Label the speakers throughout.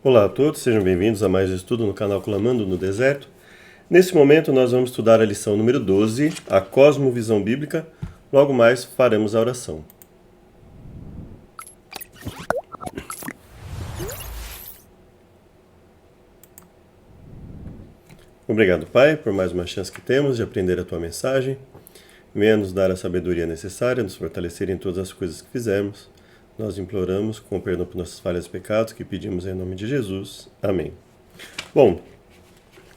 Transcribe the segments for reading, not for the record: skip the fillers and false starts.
Speaker 1: Olá a todos, sejam bem-vindos a mais um estudo no canal Clamando no Deserto. Nesse momento nós vamos estudar a lição número 12, a cosmovisão bíblica. Logo mais faremos a oração. Obrigado, Pai, por mais uma chance que temos de aprender a Tua mensagem. Venha nos dar a sabedoria necessária, nos fortalecer em todas as coisas que fizermos. Nós imploramos com perdão por nossas falhas e pecados, que pedimos em nome de Jesus. Amém. Bom,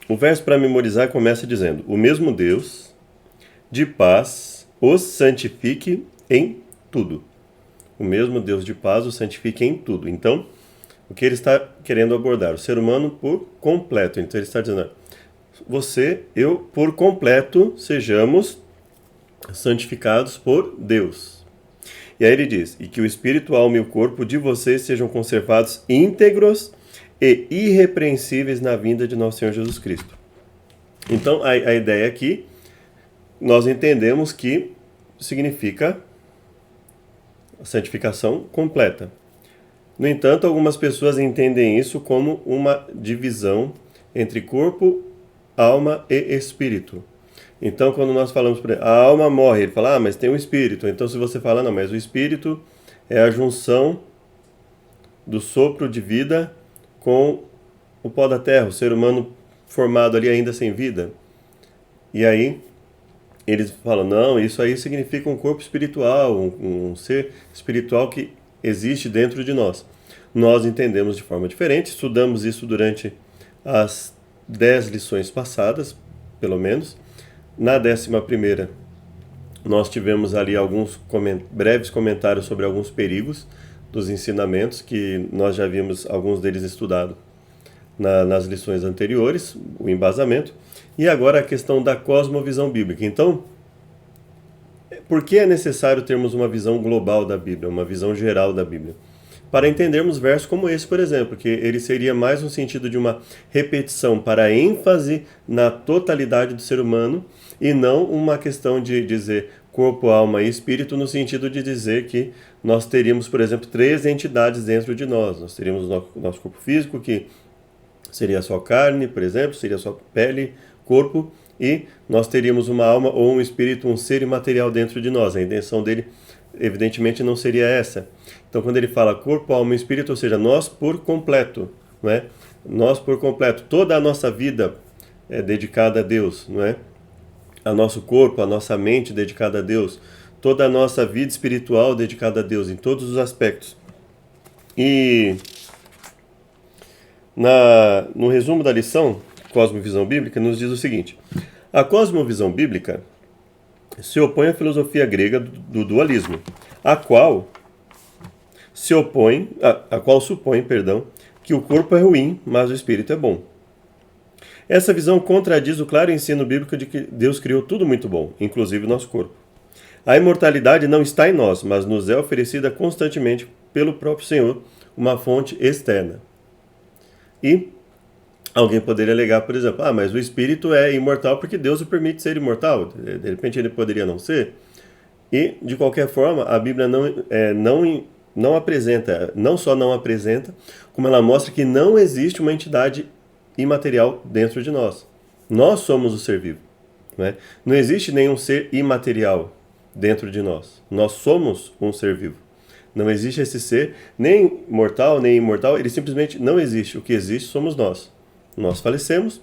Speaker 1: o verso para memorizar começa dizendo: o mesmo Deus de paz os santifique em tudo. O mesmo Deus de paz os santifique em tudo. Então, o que ele está querendo abordar? O ser humano por completo. Então ele está dizendo: você, eu, por completo, sejamos santificados por Deus. E aí ele diz: e que o espírito, a alma e o corpo de vocês sejam conservados íntegros e irrepreensíveis na vinda de nosso Senhor Jesus Cristo. Então a ideia aqui, nós entendemos que significa santificação completa. No entanto, algumas pessoas entendem isso como uma divisão entre corpo, alma e espírito. Então, quando nós falamos, por exemplo, a alma morre, ele fala, mas tem um espírito. Então, se você fala, não, mas o espírito é a junção do sopro de vida com o pó da terra, o ser humano formado ali ainda sem vida. E aí, eles falam, não, isso aí significa um corpo espiritual, um ser espiritual que existe dentro de nós. Nós entendemos de forma diferente, estudamos isso durante as 10 lições passadas, pelo menos. Na 11ª, nós tivemos ali alguns breves comentários sobre alguns perigos dos ensinamentos, que nós já vimos alguns deles estudados nas lições anteriores, o embasamento, e agora a questão da cosmovisão bíblica. Então, por que é necessário termos uma visão global da Bíblia, uma visão geral da Bíblia? Para entendermos versos como esse, por exemplo, que ele seria mais no sentido de uma repetição para ênfase na totalidade do ser humano e não uma questão de dizer corpo, alma e espírito no sentido de dizer que nós teríamos, por exemplo, 3 entidades dentro de nós. Nós teríamos o nosso corpo físico, que seria só carne, por exemplo, seria só pele, corpo, e nós teríamos uma alma ou um espírito, um ser imaterial dentro de nós. A intenção dele, evidentemente, não seria essa. Então, quando ele fala corpo, alma e espírito, ou seja, nós por completo, não é? Nós por completo, toda a nossa vida é dedicada a Deus, não é? A nosso corpo, a nossa mente dedicada a Deus, toda a nossa vida espiritual dedicada a Deus, em todos os aspectos. E no resumo da lição, Cosmovisão Bíblica, nos diz o seguinte: a cosmovisão bíblica se opõe à filosofia grega do dualismo, a qual supõe, que o corpo é ruim, mas o espírito é bom. Essa visão contradiz o claro ensino bíblico de que Deus criou tudo muito bom, inclusive o nosso corpo. A imortalidade não está em nós, mas nos é oferecida constantemente pelo próprio Senhor, uma fonte externa. E alguém poderia alegar, por exemplo, mas o espírito é imortal porque Deus o permite ser imortal. De repente ele poderia não ser. E, de qualquer forma, a Bíblia não apresenta, não só não apresenta, como ela mostra que não existe uma entidade imaterial dentro de nós. Nós somos o ser vivo. Né? Não existe nenhum ser imaterial dentro de nós. Nós somos um ser vivo. Não existe esse ser, nem mortal, nem imortal, ele simplesmente não existe. O que existe somos nós. Nós falecemos,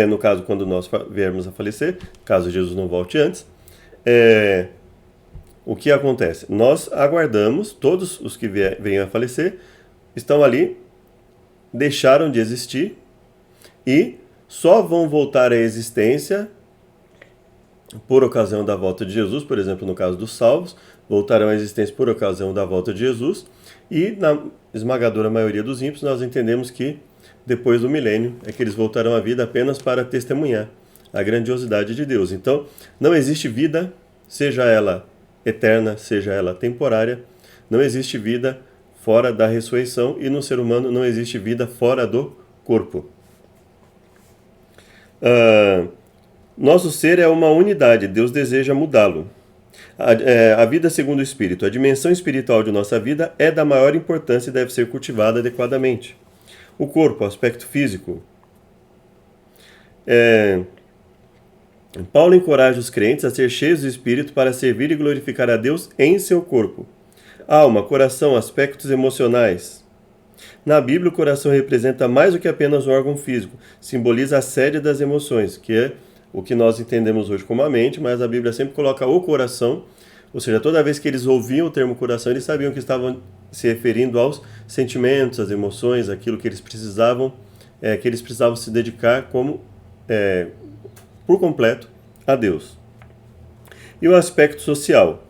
Speaker 1: no caso, quando nós viermos a falecer, caso Jesus não volte antes, o que acontece? Nós aguardamos, todos os que venham a falecer, estão ali, deixaram de existir e só vão voltar à existência por ocasião da volta de Jesus. Por exemplo, no caso dos salvos, voltarão à existência por ocasião da volta de Jesus, e na esmagadora maioria dos ímpios nós entendemos que depois do milênio é que eles voltarão à vida apenas para testemunhar a grandiosidade de Deus. Então, não existe vida, seja ela eterna, seja ela temporária, não existe vida fora da ressurreição, e no ser humano não existe vida fora do corpo. Nosso ser é uma unidade, Deus deseja mudá-lo. A vida segundo o Espírito. A dimensão espiritual de nossa vida é da maior importância e deve ser cultivada adequadamente. O corpo, o aspecto físico. Paulo encoraja os crentes a ser cheios do Espírito para servir e glorificar a Deus em seu corpo. Alma, coração, aspectos emocionais. Na Bíblia, o coração representa mais do que apenas um órgão físico. Simboliza a sede das emoções, que é o que nós entendemos hoje como a mente, mas a Bíblia sempre coloca o coração, ou seja, toda vez que eles ouviam o termo coração, eles sabiam que estavam se referindo aos sentimentos, às emoções, aquilo que eles precisavam se dedicar por completo a Deus. E o aspecto social.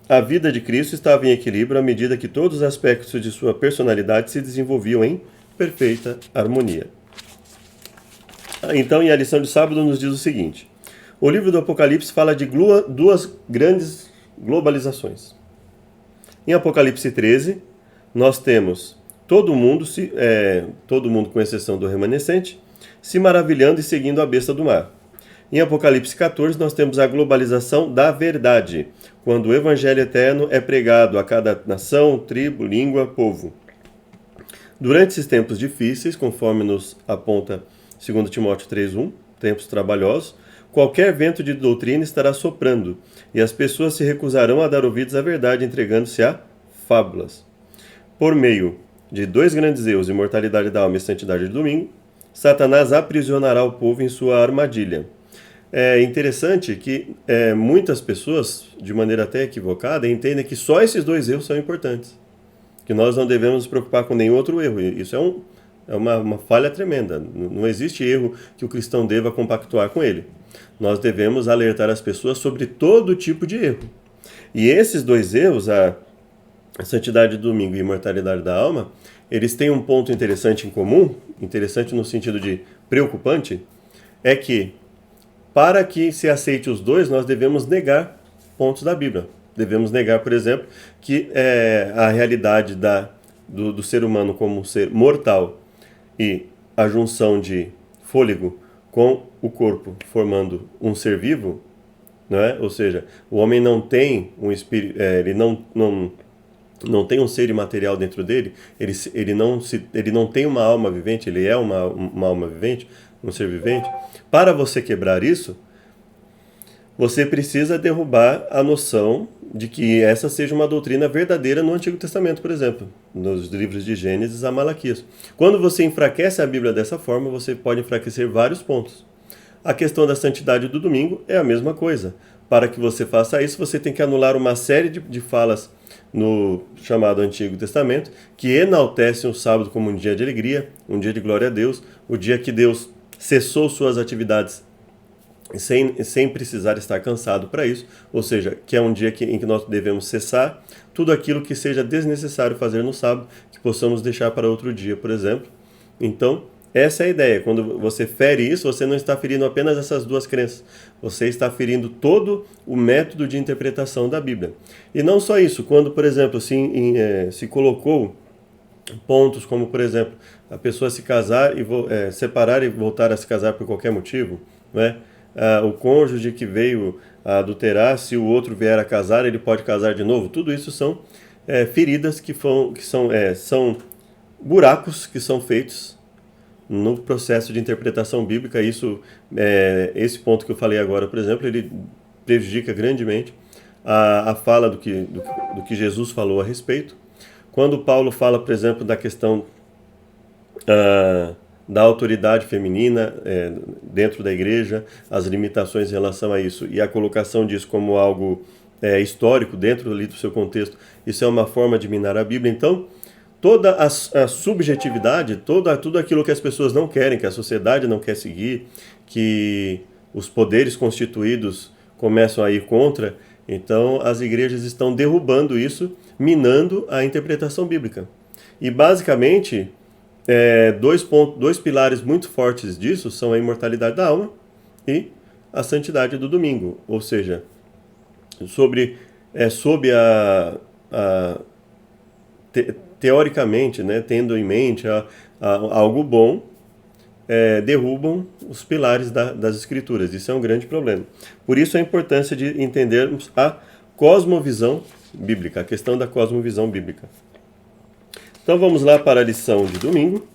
Speaker 1: A vida de Cristo estava em equilíbrio à medida que todos os aspectos de sua personalidade se desenvolviam em perfeita harmonia. Então, a lição de sábado nos diz o seguinte: o livro do Apocalipse fala de duas grandes globalizações. Em Apocalipse 13, nós temos todo mundo, com exceção do remanescente, se maravilhando e seguindo a besta do mar. Em Apocalipse 14, nós temos a globalização da verdade, quando o evangelho eterno é pregado a cada nação, tribo, língua, povo. Durante esses tempos difíceis, conforme nos aponta 2 Timóteo 3:1, tempos trabalhosos, qualquer vento de doutrina estará soprando, e as pessoas se recusarão a dar ouvidos à verdade, entregando-se a fábulas. Por meio de dois grandes erros, imortalidade da alma e santidade do domingo, Satanás aprisionará o povo em sua armadilha. É interessante que muitas pessoas, de maneira até equivocada, entendem que só esses dois erros são importantes, que nós não devemos nos preocupar com nenhum outro erro. Isso é uma falha tremenda. Não existe erro que o cristão deva compactuar com ele. Nós devemos alertar as pessoas sobre todo tipo de erro. E esses dois erros, a santidade do domingo e a imortalidade da alma, eles têm um ponto interessante em comum, interessante no sentido de preocupante, é que para que se aceite os dois, nós devemos negar pontos da Bíblia. Devemos negar, por exemplo, que a realidade do ser humano como um ser mortal e a junção de fôlego com o corpo formando um ser vivo, não é? Ou seja, o homem não tem um espírito, ele não tem um ser imaterial dentro dele, ele não tem uma alma vivente, ele é uma alma vivente, um ser vivente. Para você quebrar isso, você precisa derrubar a noção de que essa seja uma doutrina verdadeira no Antigo Testamento, por exemplo, nos livros de Gênesis a Malaquias. Quando você enfraquece a Bíblia dessa forma, você pode enfraquecer vários pontos. A questão da santidade do domingo é a mesma coisa. Para que você faça isso, você tem que anular uma série de falas no chamado Antigo Testamento, que enaltecem o sábado como um dia de alegria, um dia de glória a Deus, o dia que Deus cessou suas atividades sem precisar estar cansado para isso, ou seja, que é um dia em que nós devemos cessar tudo aquilo que seja desnecessário fazer no sábado, que possamos deixar para outro dia, por exemplo. Então, essa é a ideia. Quando você fere isso, você não está ferindo apenas essas duas crenças, você está ferindo todo o método de interpretação da Bíblia. E não só isso, quando, por exemplo, se colocou pontos como, por exemplo, a pessoa se casar e separar e voltar a se casar por qualquer motivo, não é? O cônjuge que veio a adulterar, se o outro vier a casar, ele pode casar de novo. Tudo isso são feridas são buracos que são feitos no processo de interpretação bíblica. Esse ponto que eu falei agora, por exemplo, ele prejudica grandemente a fala do que Jesus falou a respeito. Quando Paulo fala, por exemplo, da questão da autoridade feminina dentro da igreja, as limitações em relação a isso e a colocação disso como algo histórico dentro ali do seu contexto, isso é uma forma de minar a Bíblia. Então, toda a subjetividade, tudo aquilo que as pessoas não querem, que a sociedade não quer seguir, que os poderes constituídos começam a ir contra, então as igrejas estão derrubando isso, minando a interpretação bíblica. E basicamente, dois pilares muito fortes disso são a imortalidade da alma e a santidade do domingo. Ou seja, sob teoricamente, né, tendo em mente algo bom, derrubam os pilares das Escrituras. Isso é um grande problema. Por isso a importância de entendermos a cosmovisão bíblica, a questão da cosmovisão bíblica. Então vamos lá para a lição de domingo.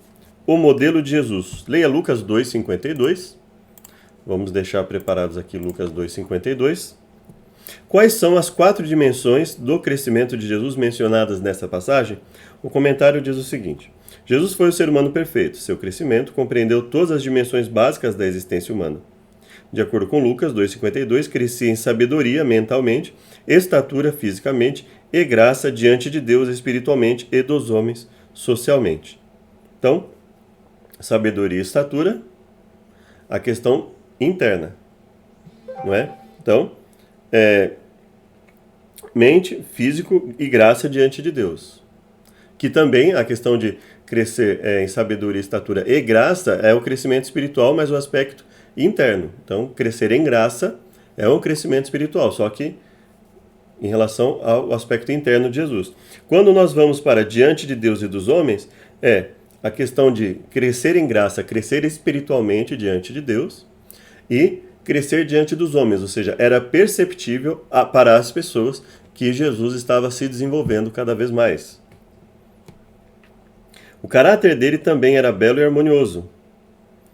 Speaker 1: O modelo de Jesus. Leia Lucas 2,52. Vamos deixar preparados aqui Lucas 2,52. Quais são as 4 dimensões do crescimento de Jesus mencionadas nesta passagem? O comentário diz o seguinte: Jesus foi o ser humano perfeito. Seu crescimento compreendeu todas as dimensões básicas da existência humana. De acordo com Lucas 2,52, crescia em sabedoria mentalmente, estatura fisicamente e graça diante de Deus espiritualmente e dos homens socialmente. Então, sabedoria e estatura, a questão interna, não é? Então, mente, físico e graça diante de Deus. Que também a questão de crescer em sabedoria, estatura e graça é o crescimento espiritual, mas o aspecto interno. Então, crescer em graça é um crescimento espiritual, só que em relação ao aspecto interno de Jesus. Quando nós vamos para diante de Deus e dos homens, a questão de crescer em graça, crescer espiritualmente diante de Deus e crescer diante dos homens, ou seja, era perceptível para as pessoas que Jesus estava se desenvolvendo cada vez mais. O caráter dele também era belo e harmonioso.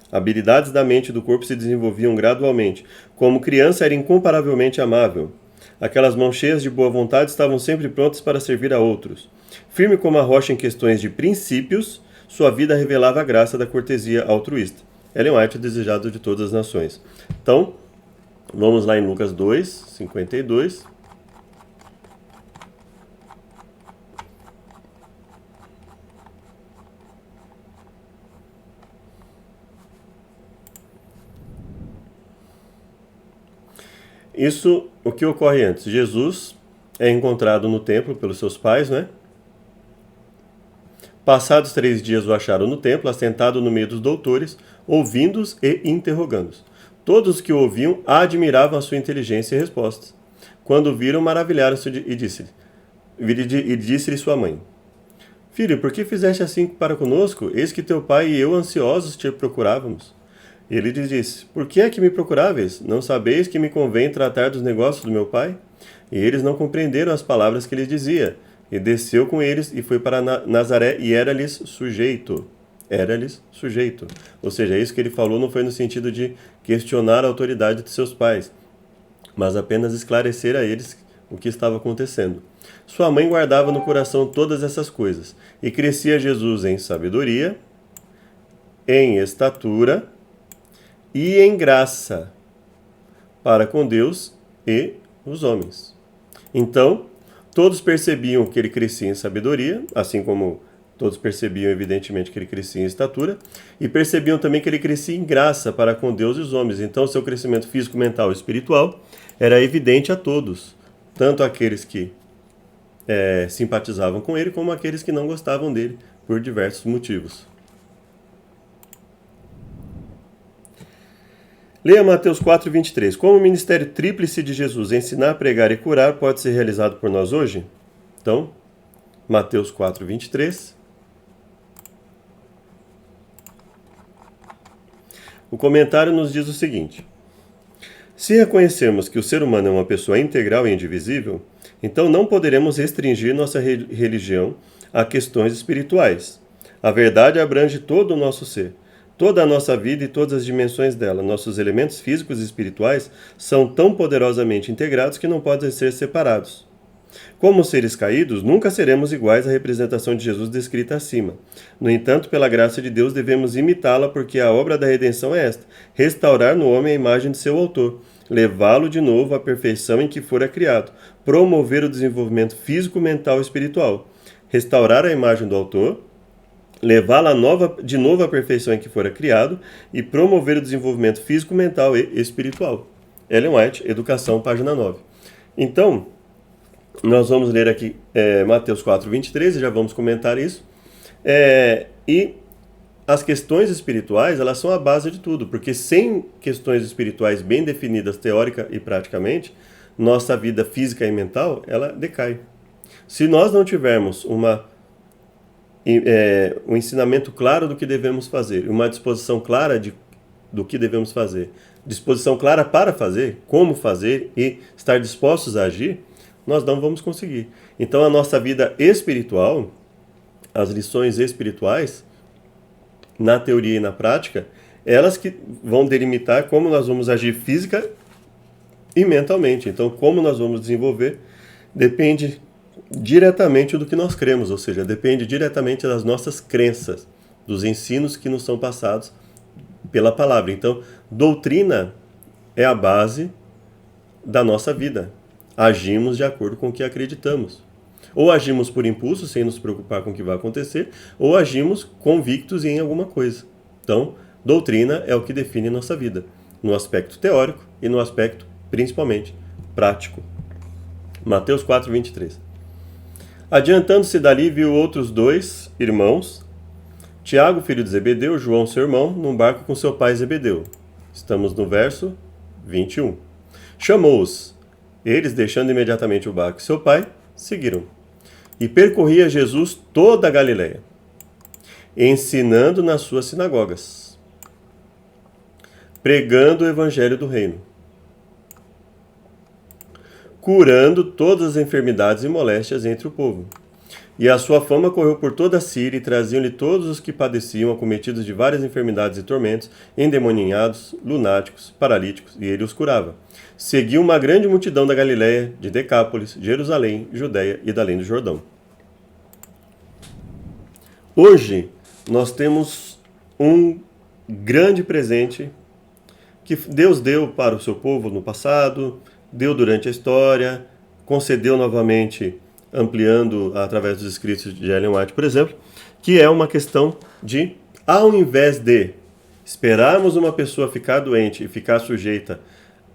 Speaker 1: Habilidades da mente e do corpo se desenvolviam gradualmente. Como criança, era incomparavelmente amável. Aquelas mãos cheias de boa vontade estavam sempre prontas para servir a outros. Firme como a rocha em questões de princípios, sua vida revelava a graça da cortesia altruísta. Ellen White é desejado de todas as nações. Então, vamos lá em Lucas 2:52. Isso, o que ocorre antes? Jesus é encontrado no templo pelos seus pais, né? Passados 3 dias o acharam no templo, assentado no meio dos doutores, ouvindo-os e interrogando-os. Todos que o ouviam admiravam a sua inteligência e respostas. Quando o viram, maravilharam-se e disse-lhe sua mãe: Filho, por que fizeste assim para conosco? Eis que teu pai e eu ansiosos te procurávamos. Ele lhes disse: Por que é que me procuráveis? Não sabeis que me convém tratar dos negócios do meu pai? E eles não compreenderam as palavras que lhes dizia. E desceu com eles e foi para Nazaré e era-lhes sujeito. Era-lhes sujeito. Ou seja, isso que ele falou não foi no sentido de questionar a autoridade de seus pais, mas apenas esclarecer a eles o que estava acontecendo. Sua mãe guardava no coração todas essas coisas. E crescia Jesus em sabedoria, em estatura e em graça para com Deus e os homens. Então, todos percebiam que ele crescia em sabedoria, assim como todos percebiam, evidentemente, que ele crescia em estatura, e percebiam também que ele crescia em graça para com Deus e os homens. Então, seu crescimento físico, mental e espiritual era evidente a todos, tanto aqueles que simpatizavam com ele, como aqueles que não gostavam dele, por diversos motivos. Leia Mateus 4:23. Como o ministério tríplice de Jesus, ensinar, pregar e curar, pode ser realizado por nós hoje? Então, Mateus 4:23. O comentário nos diz o seguinte: se reconhecermos que o ser humano é uma pessoa integral e indivisível, então não poderemos restringir nossa religião a questões espirituais. A verdade abrange todo o nosso ser. Toda a nossa vida e todas as dimensões dela, nossos elementos físicos e espirituais, são tão poderosamente integrados que não podem ser separados. Como seres caídos, nunca seremos iguais à representação de Jesus descrita acima. No entanto, pela graça de Deus, devemos imitá-la, porque a obra da redenção é esta: restaurar no homem a imagem de seu autor, levá-lo de novo à perfeição em que fora criado, promover o desenvolvimento físico, mental e espiritual, restaurar a imagem do autor, levá-la de novo à perfeição em que fora criado e promover o desenvolvimento físico, mental e espiritual. Ellen White, Educação, página 9. Então, nós vamos ler aqui Mateus 4:23, e já vamos comentar isso. E as questões espirituais, elas são a base de tudo, porque sem questões espirituais bem definidas, teórica e praticamente, nossa vida física e mental, ela decai. Se nós não tivermos uma um ensinamento claro do que devemos fazer, uma disposição clara do que devemos fazer, disposição clara para fazer, como fazer e estar dispostos a agir, nós não vamos conseguir. Então a nossa vida espiritual, as lições espirituais, na teoria e na prática, elas que vão delimitar como nós vamos agir física e mentalmente. Então, como nós vamos desenvolver depende diretamente do que nós cremos, ou seja, depende diretamente das nossas crenças, dos ensinos que nos são passados pela palavra. Então, doutrina é a base da nossa vida. Agimos de acordo com o que acreditamos. Ou agimos por impulso, sem nos preocupar com o que vai acontecer, ou agimos convictos em alguma coisa. Então, doutrina é o que define nossa vida, no aspecto teórico e no aspecto, principalmente, prático. Mateus 4, 23. Adiantando-se dali, viu outros 2 irmãos, Tiago, filho de Zebedeu, João, seu irmão, num barco com seu pai Zebedeu. Estamos no verso 21. Chamou-os. Eles, deixando imediatamente o barco e seu pai, seguiram. E percorria Jesus toda a Galileia, ensinando nas suas sinagogas, pregando o evangelho do reino, curando todas as enfermidades e moléstias entre o povo. E a sua fama correu por toda a Síria, e traziam-lhe todos os que padeciam, acometidos de várias enfermidades e tormentos, endemoninhados, lunáticos, paralíticos, e ele os curava. Seguiu uma grande multidão da Galiléia, de Decápolis, Jerusalém, Judéia e da além do Jordão. Hoje, nós temos um grande presente que Deus deu para o seu povo no passado, deu durante a história, concedeu novamente, ampliando através dos escritos de Ellen White, por exemplo, que é uma questão de, ao invés de esperarmos uma pessoa ficar doente e ficar sujeita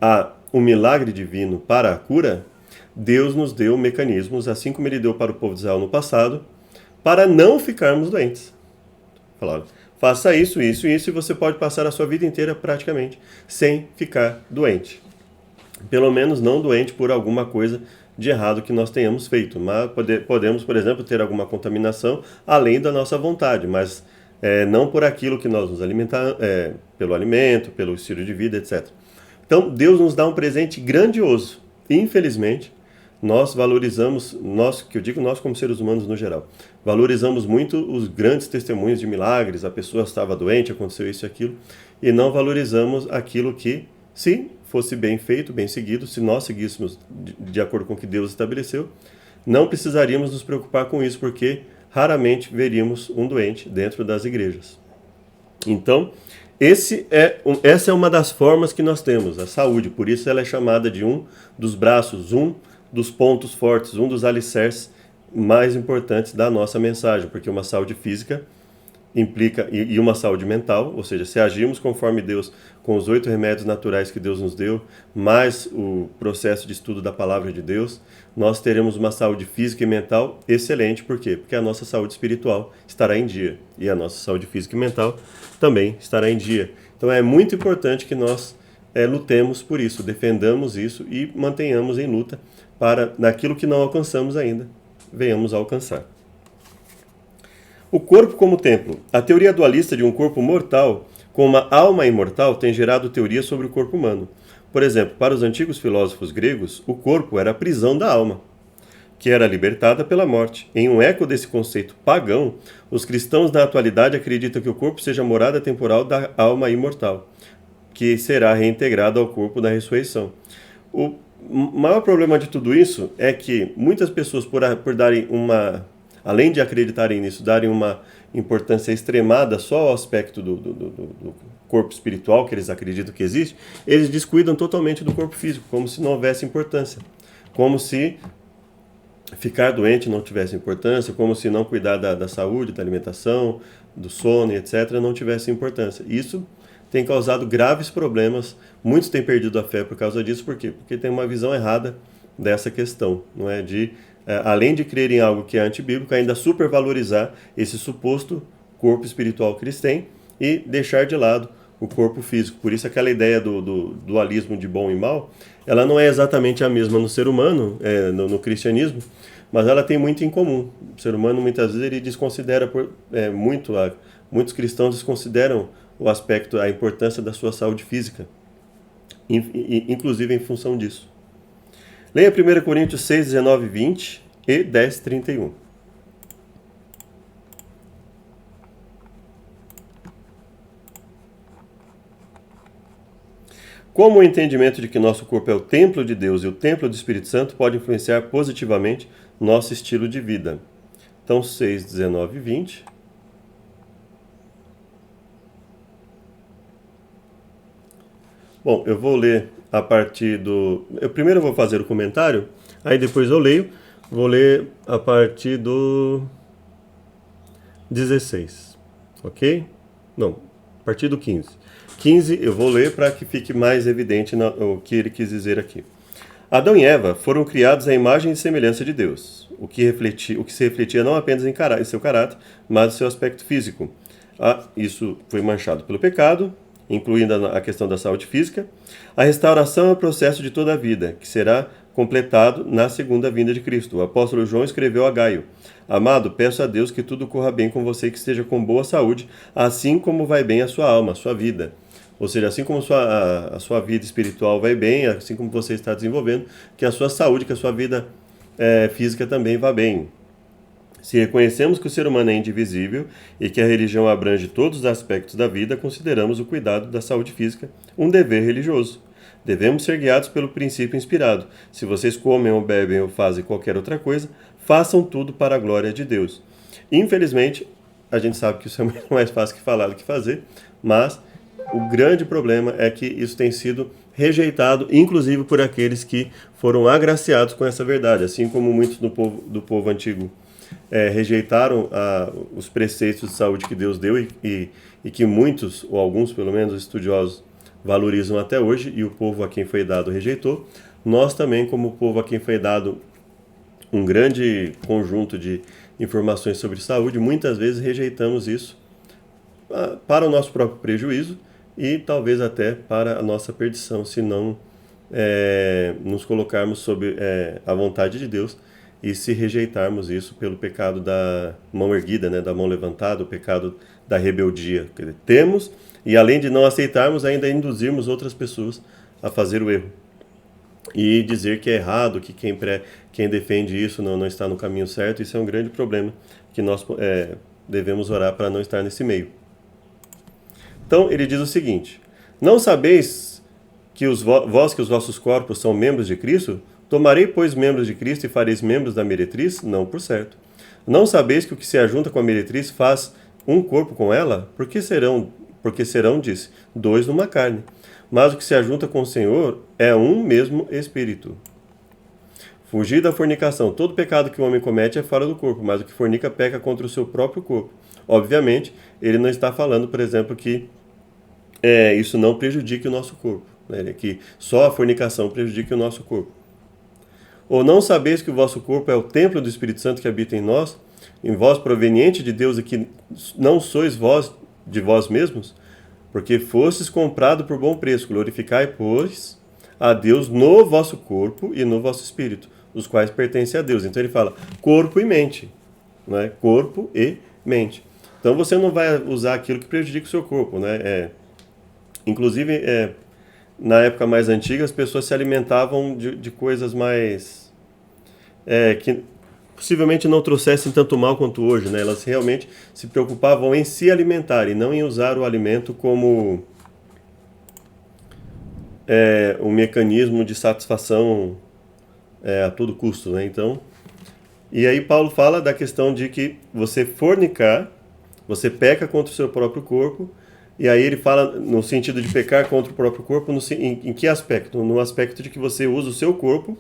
Speaker 1: a um milagre divino para a cura, Deus nos deu mecanismos, assim como ele deu para o povo de Israel no passado, para não ficarmos doentes. Falaram, faça isso, isso e isso, e você pode passar a sua vida inteira praticamente sem ficar doente. Pelo menos não doente por alguma coisa de errado que nós tenhamos feito. Mas podemos, por exemplo, ter alguma contaminação além da nossa vontade, mas não por aquilo que nós nos alimentamos, pelo alimento, pelo estilo de vida, etc. Então, Deus nos dá um presente grandioso. Infelizmente, nós valorizamos, que eu digo nós como seres humanos no geral, valorizamos muito os grandes testemunhos de milagres, a pessoa estava doente, aconteceu isso e aquilo, e não valorizamos aquilo que, se fosse bem feito, bem seguido, se nós seguíssemos de acordo com o que Deus estabeleceu, não precisaríamos nos preocupar com isso, porque raramente veríamos um doente dentro das igrejas. Então, essa é uma das formas que nós temos, a saúde, por isso ela é chamada de um dos braços, um dos pontos fortes, um dos alicerces mais importantes da nossa mensagem, porque uma saúde física implica, e uma saúde mental, ou seja, se agirmos conforme Deus, com os 8 remédios naturais que Deus nos deu, mais o processo de estudo da palavra de Deus, nós teremos uma saúde física e mental excelente. Por quê? Porque a nossa saúde espiritual estará em dia, e a nossa saúde física e mental também estará em dia. Então é muito importante que nós lutemos por isso, defendamos isso e mantenhamos em luta para, naquilo que não alcançamos ainda, venhamos a alcançar. O corpo como templo. A teoria dualista de um corpo mortal com uma alma imortal tem gerado teorias sobre o corpo humano. Por exemplo, para os antigos filósofos gregos, o corpo era a prisão da alma, que era libertada pela morte. Em um eco desse conceito pagão, os cristãos na atualidade acreditam que o corpo seja a morada temporal da alma imortal, que será reintegrada ao corpo na ressurreição. O maior problema de tudo isso é que muitas pessoas, por darem além de acreditarem nisso, darem uma importância extremada só ao aspecto do corpo espiritual que eles acreditam que existe, eles descuidam totalmente do corpo físico, como se não houvesse importância. Como se ficar doente não tivesse importância, como se não cuidar da saúde, da alimentação, do sono, etc., não tivesse importância. Isso tem causado graves problemas, muitos têm perdido a fé por causa disso. Por quê? Porque tem uma visão errada dessa questão, não é? Além de crer em algo que é antibíblico, ainda supervalorizar esse suposto corpo espiritual que eles têm e deixar de lado o corpo físico. Por isso aquela ideia do dualismo de bom e mal, ela não é exatamente a mesma no ser humano, no cristianismo, mas ela tem muito em comum. O ser humano muitas vezes ele desconsidera muitos cristãos desconsideram o aspecto, a importância da sua saúde física, inclusive em função disso. Leia 1 Coríntios 6, 19 e 20 e 10, 31. Como o entendimento de que nosso corpo é o templo de Deus e o templo do Espírito Santo pode influenciar positivamente nosso estilo de vida. Então, 6, 19 e 20. Bom, eu vou ler a partir do... Primeiro eu vou fazer o comentário, aí depois eu leio. Vou ler a partir do 16, ok? Não, a partir do 15. 15 eu vou ler para que fique mais evidente o que ele quis dizer aqui. Adão e Eva foram criados à imagem e semelhança de Deus, o que se refletia não apenas em seu caráter, mas em seu aspecto físico. Isso foi manchado pelo pecado, incluindo a questão da saúde física. A restauração é o processo de toda a vida, que será completado na segunda vinda de Cristo. O apóstolo João escreveu a Gaio: Amado, peço a Deus que tudo corra bem com você e que esteja com boa saúde, assim como vai bem a sua alma, a sua vida. Ou seja, assim como a sua vida espiritual vai bem, assim como você está desenvolvendo, que a sua saúde, que a sua vida física também vá bem. Se reconhecemos que o ser humano é indivisível e que a religião abrange todos os aspectos da vida, consideramos o cuidado da saúde física um dever religioso. Devemos ser guiados pelo princípio inspirado. Se vocês comem ou bebem ou fazem qualquer outra coisa, façam tudo para a glória de Deus. Infelizmente, a gente sabe que isso é muito mais fácil que falar do que fazer, mas o grande problema é que isso tem sido rejeitado, inclusive por aqueles que foram agraciados com essa verdade, assim como muitos do povo antigo rejeitaram os preceitos de saúde que Deus deu e que muitos, ou alguns pelo menos, estudiosos valorizam até hoje, e o povo a quem foi dado rejeitou. Nós também, como povo a quem foi dado um grande conjunto de informações sobre saúde, muitas vezes rejeitamos isso para o nosso próprio prejuízo e talvez até para a nossa perdição, se não nos colocarmos sob a vontade de Deus e se rejeitarmos isso pelo pecado da mão erguida, da mão levantada, o pecado da rebeldia. Temos, e além de não aceitarmos, ainda induzirmos outras pessoas a fazer o erro. E dizer que é errado, que quem defende isso não está no caminho certo. Isso é um grande problema que nós devemos orar para não estar nesse meio. Então ele diz o seguinte: não sabeis que vós que os vossos corpos são membros de Cristo? Tomarei, pois, membros de Cristo e fareis membros da meretriz? Não, por certo. Não sabeis que o que se ajunta com a meretriz faz um corpo com ela? Porque serão, disse, dois numa carne. Mas o que se ajunta com o Senhor é um mesmo espírito. Fugir da fornicação. Todo pecado que o homem comete é fora do corpo, mas o que fornica peca contra o seu próprio corpo. Obviamente, ele não está falando, por exemplo, que isso não prejudique o nosso corpo, que só a fornicação prejudique o nosso corpo. Ou não sabeis que o vosso corpo é o templo do Espírito Santo que habita em vós proveniente de Deus, e que não sois vós de vós mesmos? Porque fostes comprado por bom preço. Glorificai, pois, a Deus no vosso corpo e no vosso espírito, os quais pertencem a Deus. Então ele fala corpo e mente, corpo e mente. Então você não vai usar aquilo que prejudica o seu corpo, Inclusive, na época mais antiga, as pessoas se alimentavam de coisas mais que possivelmente não trouxessem tanto mal quanto hoje, Elas realmente se preocupavam em se alimentar e não em usar o alimento como um mecanismo de satisfação a todo custo, Então, e aí Paulo fala da questão de que você fornicar, você peca contra o seu próprio corpo. E aí ele fala no sentido de pecar contra o próprio corpo, em que aspecto? No aspecto de que você usa o seu corpo,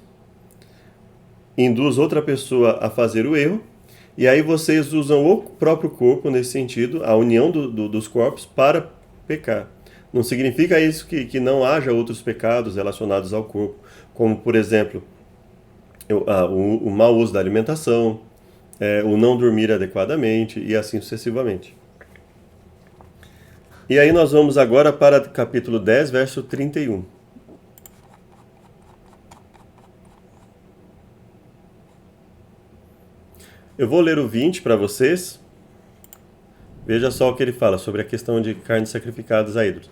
Speaker 1: induz outra pessoa a fazer o erro, e aí vocês usam o próprio corpo nesse sentido, a união dos corpos, para pecar. Não significa isso que não haja outros pecados relacionados ao corpo, como, por exemplo, o mau uso da alimentação, o não dormir adequadamente e assim sucessivamente. E aí nós vamos agora para capítulo 10, verso 31. Eu vou ler o 20 para vocês. Veja só o que ele fala sobre a questão de carnes sacrificadas a ídolos.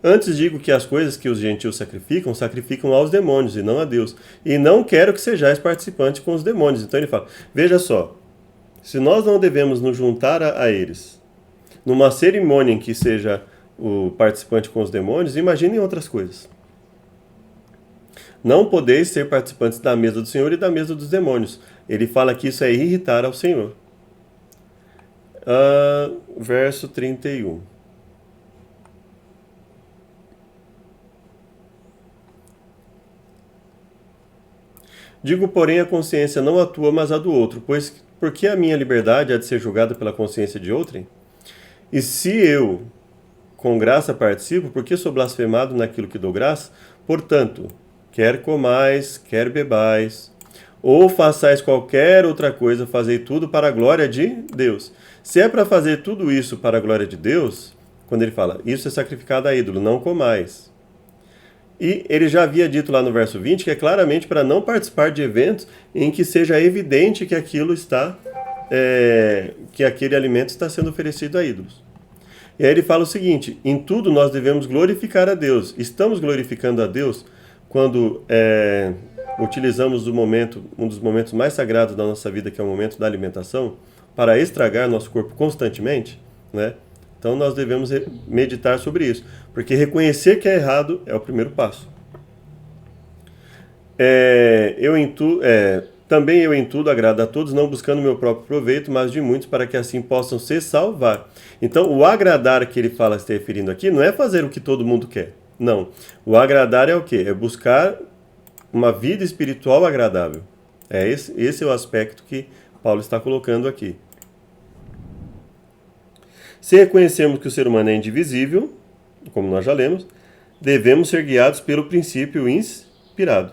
Speaker 1: Antes digo que as coisas que os gentios sacrificam, sacrificam aos demônios e não a Deus. E não quero que sejais participantes com os demônios. Então ele fala, veja só, se nós não devemos nos juntar a eles, numa cerimônia em que seja o participante com os demônios, imaginem outras coisas. Não podeis ser participantes da mesa do Senhor e da mesa dos demônios. Ele fala que isso é irritar ao Senhor. Verso 31. Digo, porém, a consciência não a tua, mas a do outro, pois porque a minha liberdade há de ser julgada pela consciência de outrem? E se eu, com graça, participo, por que sou blasfemado naquilo que dou graça? Portanto, quer comais, quer bebais, ou façais qualquer outra coisa, fazei tudo para a glória de Deus. Se é para fazer tudo isso para a glória de Deus, quando ele fala, isso é sacrificado a ídolo, não comais. E ele já havia dito lá no verso 20 que é claramente para não participar de eventos em que seja evidente que aquilo está, que aquele alimento está sendo oferecido a ídolos. E aí ele fala o seguinte, em tudo nós devemos glorificar a Deus. Estamos glorificando a Deus quando utilizamos um dos momentos mais sagrados da nossa vida, que é o momento da alimentação, para estragar nosso corpo constantemente, né? Então nós devemos meditar sobre isso, porque reconhecer que é errado é o primeiro passo. Também eu em tudo agrado a todos, não buscando meu próprio proveito, mas de muitos, para que assim possam se salvar. Então o agradar que ele fala se referindo aqui não é fazer o que todo mundo quer. Não. O agradar é o quê? É buscar uma vida espiritual agradável. Esse é o aspecto que Paulo está colocando aqui. Se reconhecermos que o ser humano é indivisível, como nós já lemos, devemos ser guiados pelo princípio inspirado.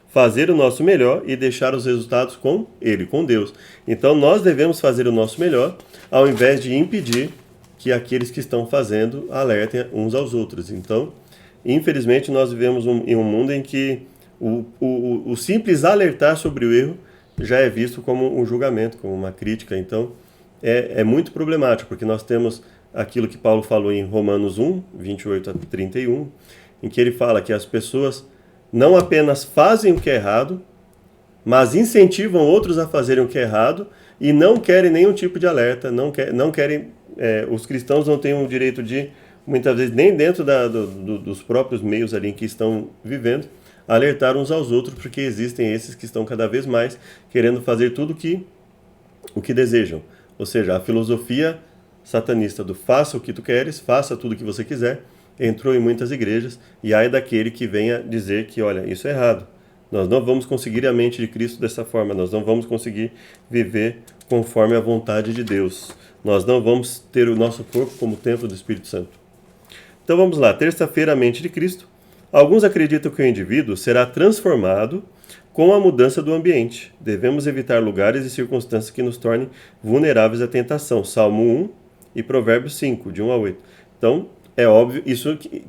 Speaker 1: Fazer o nosso melhor e deixar os resultados com Ele, com Deus. Então nós devemos fazer o nosso melhor, ao invés de impedir que aqueles que estão fazendo alertem uns aos outros. Então, infelizmente, nós vivemos em um mundo em que o simples alertar sobre o erro já é visto como um julgamento, como uma crítica. Então, é muito problemático, porque nós temos aquilo que Paulo falou em Romanos 1, 28 a 31, em que ele fala que as pessoas não apenas fazem o que é errado, mas incentivam outros a fazerem o que é errado e não querem nenhum tipo de alerta, não querem, os cristãos não têm o direito de, muitas vezes, nem dentro dos próprios meios ali em que estão vivendo, alertar uns aos outros, porque existem esses que estão cada vez mais querendo fazer tudo o que desejam. Ou seja, a filosofia satanista do faça o que tu queres, faça tudo o que você quiser, entrou em muitas igrejas, e ai daquele que venha dizer que, olha, isso é errado. Nós não vamos conseguir a mente de Cristo dessa forma, nós não vamos conseguir viver conforme a vontade de Deus. Nós não vamos ter o nosso corpo como templo do Espírito Santo. Então vamos lá, terça-feira, a mente de Cristo. Alguns acreditam que o indivíduo será transformado com a mudança do ambiente. Devemos evitar lugares e circunstâncias que nos tornem vulneráveis à tentação. Salmo 1 e Provérbios 5, de 1 a 8. Então, é óbvio,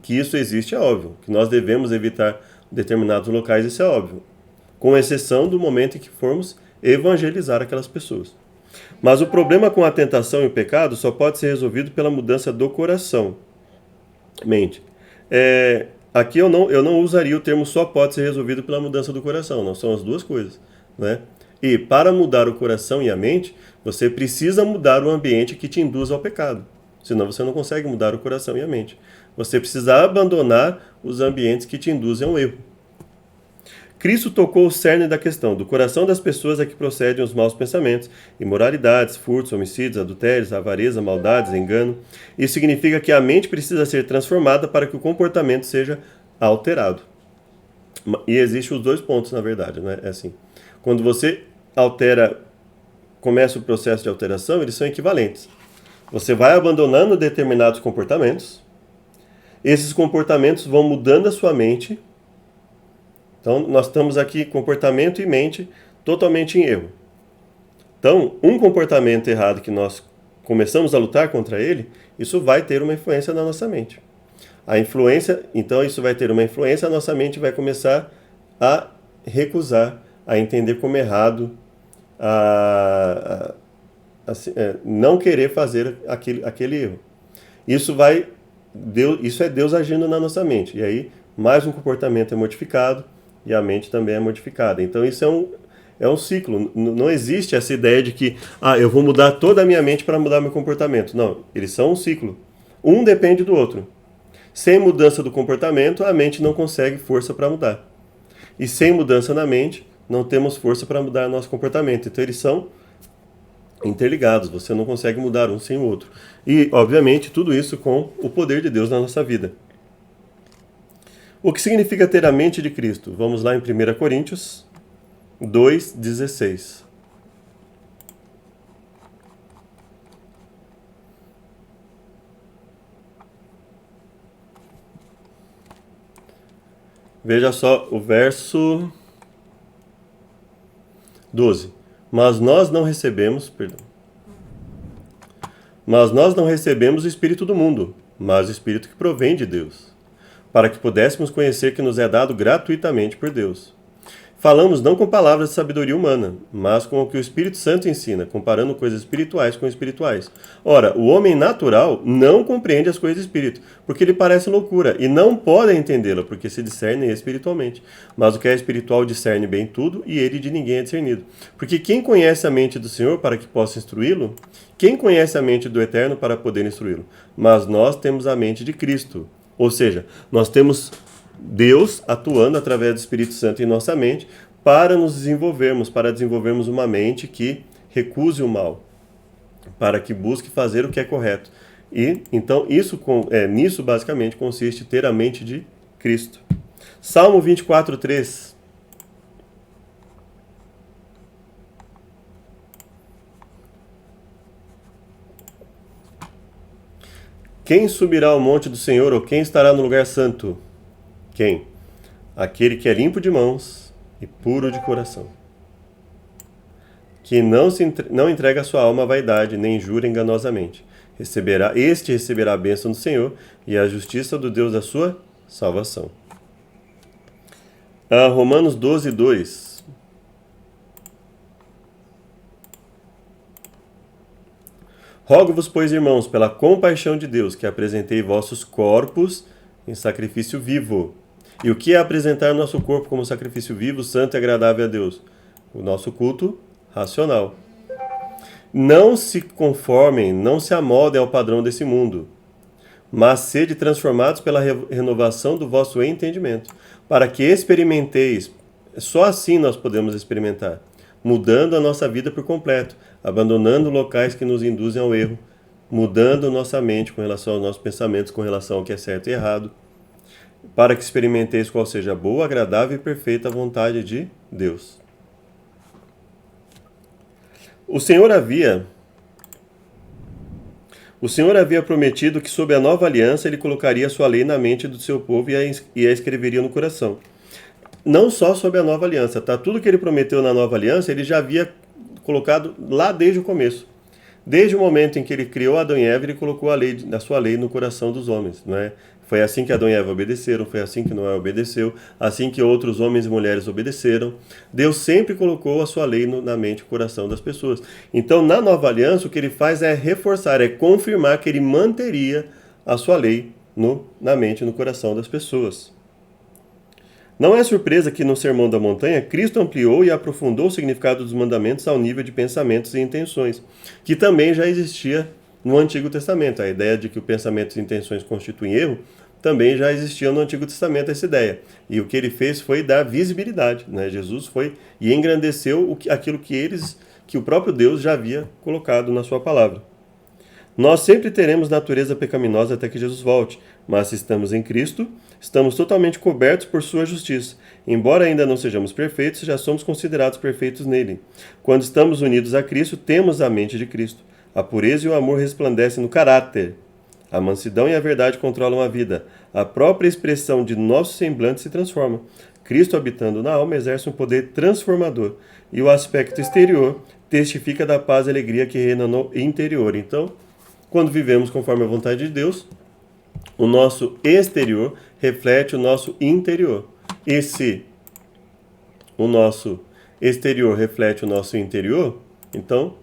Speaker 1: que isso existe, é óbvio. Que nós devemos evitar determinados locais, isso é óbvio. Com exceção do momento em que formos evangelizar aquelas pessoas. Mas o problema com a tentação e o pecado só pode ser resolvido pela mudança do coração. Mente. Aqui eu não usaria o termo só pode ser resolvido pela mudança do coração, não são as duas coisas, né? E para mudar o coração e a mente, você precisa mudar o ambiente que te induz ao pecado, senão você não consegue mudar o coração e a mente. Você precisa abandonar os ambientes que te induzem ao erro. Cristo tocou o cerne da questão. Do coração das pessoas é que procedem os maus pensamentos, imoralidades, furtos, homicídios, adultérios, avareza, maldades, engano. Isso significa que a mente precisa ser transformada para que o comportamento seja alterado. E existem os dois pontos, na verdade, né? É assim. Quando você começa o processo de alteração, eles são equivalentes. Você vai abandonando determinados comportamentos, esses comportamentos vão mudando a sua mente. Então, nós estamos aqui, comportamento e mente, totalmente em erro. Então, um comportamento errado que nós começamos a lutar contra ele, isso vai ter uma influência na nossa mente. Então isso vai ter uma influência, a nossa mente vai começar a recusar, a entender como errado não querer fazer aquele erro. Isso é Deus agindo na nossa mente. E aí, mais um comportamento é modificado e a mente também é modificada. Então, isso é um ciclo. Não existe essa ideia de que eu vou mudar toda a minha mente para mudar meu comportamento. Não, eles são um ciclo. Um depende do outro. Sem mudança do comportamento, a mente não consegue força para mudar. E sem mudança na mente, não temos força para mudar nosso comportamento. Então, eles são interligados, você não consegue mudar um sem o outro. E, obviamente, tudo isso com o poder de Deus na nossa vida. O que significa ter a mente de Cristo? Vamos lá em 1 Coríntios 2,16. Veja só o verso 12. Mas nós não recebemos o Espírito do mundo, mas o Espírito que provém de Deus, para que pudéssemos conhecer que nos é dado gratuitamente por Deus. Falamos não com palavras de sabedoria humana, mas com o que o Espírito Santo ensina, comparando coisas espirituais com espirituais. Ora, o homem natural não compreende as coisas do Espírito, porque lhe parece loucura, e não pode entendê-la, porque se discernem espiritualmente. Mas o que é espiritual discerne bem tudo, e ele de ninguém é discernido. Porque quem conhece a mente do Senhor para que possa instruí-lo? Quem conhece a mente do Eterno para poder instruí-lo? Mas nós temos a mente de Cristo. Ou seja, nós temos Deus atuando através do Espírito Santo em nossa mente para nos desenvolvermos, para desenvolvermos uma mente que recuse o mal, para que busque fazer o que é correto. E então nisso basicamente consiste ter a mente de Cristo. Salmo 24:3. Quem subirá ao monte do Senhor, ou quem estará no lugar santo? Quem? Aquele que é limpo de mãos e puro de coração, que não entrega a sua alma à vaidade, nem jura enganosamente. Este receberá a bênção do Senhor e a justiça do Deus da sua salvação. Romanos 12:2. Rogo-vos, pois, irmãos, pela compaixão de Deus, que apresentei vossos corpos em sacrifício vivo. E o que é apresentar nosso corpo como sacrifício vivo, santo e agradável a Deus? O nosso culto racional. Não se conformem, não se amoldem ao padrão desse mundo, mas sede transformados pela renovação do vosso entendimento, para que experimenteis. Só assim nós podemos experimentar, mudando a nossa vida por completo, abandonando locais que nos induzem ao erro, mudando nossa mente com relação aos nossos pensamentos, com relação ao que é certo e errado, para que experimenteis qual seja a boa, agradável e perfeita vontade de Deus. O Senhor havia prometido que sob a nova aliança ele colocaria a sua lei na mente do seu povo e a escreveria no coração. Não só sob a nova aliança, tá? Tudo que ele prometeu na nova aliança, ele já havia colocado lá desde o começo. Desde o momento em que ele criou Adão e Eva, ele colocou a sua lei no coração dos homens, não é? Foi assim que Adão e Eva obedeceram, foi assim que Noé obedeceu, assim que outros homens e mulheres obedeceram. Deus sempre colocou a sua lei na mente e coração das pessoas. Então, na nova aliança, o que ele faz é reforçar, é confirmar que ele manteria a sua lei na mente e no coração das pessoas. Não é surpresa que no Sermão da Montanha, Cristo ampliou e aprofundou o significado dos mandamentos ao nível de pensamentos e intenções, que também já existia no Antigo Testamento. A ideia de que o pensamento e intenções constituem erro também já existia no Antigo Testamento, essa ideia. E o que ele fez foi dar visibilidade, né? Jesus foi e engrandeceu aquilo que o próprio Deus já havia colocado na sua palavra. Nós sempre teremos natureza pecaminosa até que Jesus volte, mas se estamos em Cristo, estamos totalmente cobertos por sua justiça. Embora ainda não sejamos perfeitos, já somos considerados perfeitos nele. Quando estamos unidos a Cristo, temos a mente de Cristo. A pureza e o amor resplandecem no caráter. A mansidão e a verdade controlam a vida. A própria expressão de nosso semblante se transforma. Cristo, habitando na alma, exerce um poder transformador. E o aspecto exterior testifica da paz e alegria que reina no interior. Então, quando vivemos conforme a vontade de Deus, o nosso exterior reflete o nosso interior. E se o nosso exterior reflete o nosso interior, então,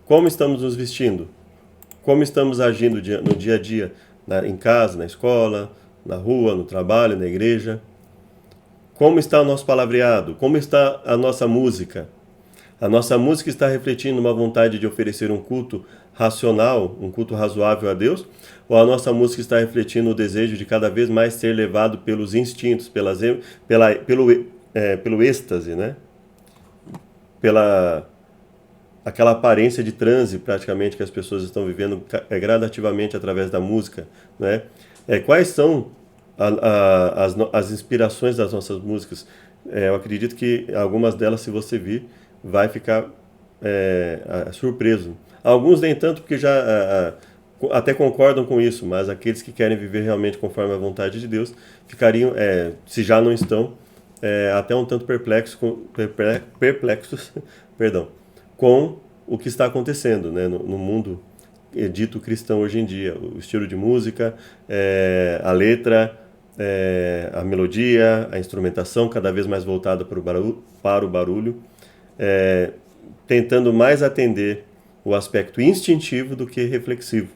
Speaker 1: como estamos nos vestindo? Como estamos agindo no dia a dia, em casa, na escola, na rua, no trabalho, na igreja? Como está o nosso palavreado? Como está a nossa música? A nossa música está refletindo uma vontade de oferecer um culto racional, um culto razoável a Deus? Ou a nossa música está refletindo o desejo de cada vez mais ser levado pelos instintos, pelo êxtase, né? Pela aquela aparência de transe praticamente que as pessoas estão vivendo gradativamente através da música, né? Quais são as inspirações das nossas músicas? Eu acredito que algumas delas, se você vir, vai ficar surpreso. Alguns nem tanto, porque já até concordam com isso, mas aqueles que querem viver realmente conforme a vontade de Deus ficariam, se já não estão, até um tanto perplexos perdão, com o que está acontecendo, né, no mundo dito cristão hoje em dia. O estilo de música, a letra, a melodia, a instrumentação cada vez mais voltada para o barulho, tentando mais atender o aspecto instintivo do que reflexivo.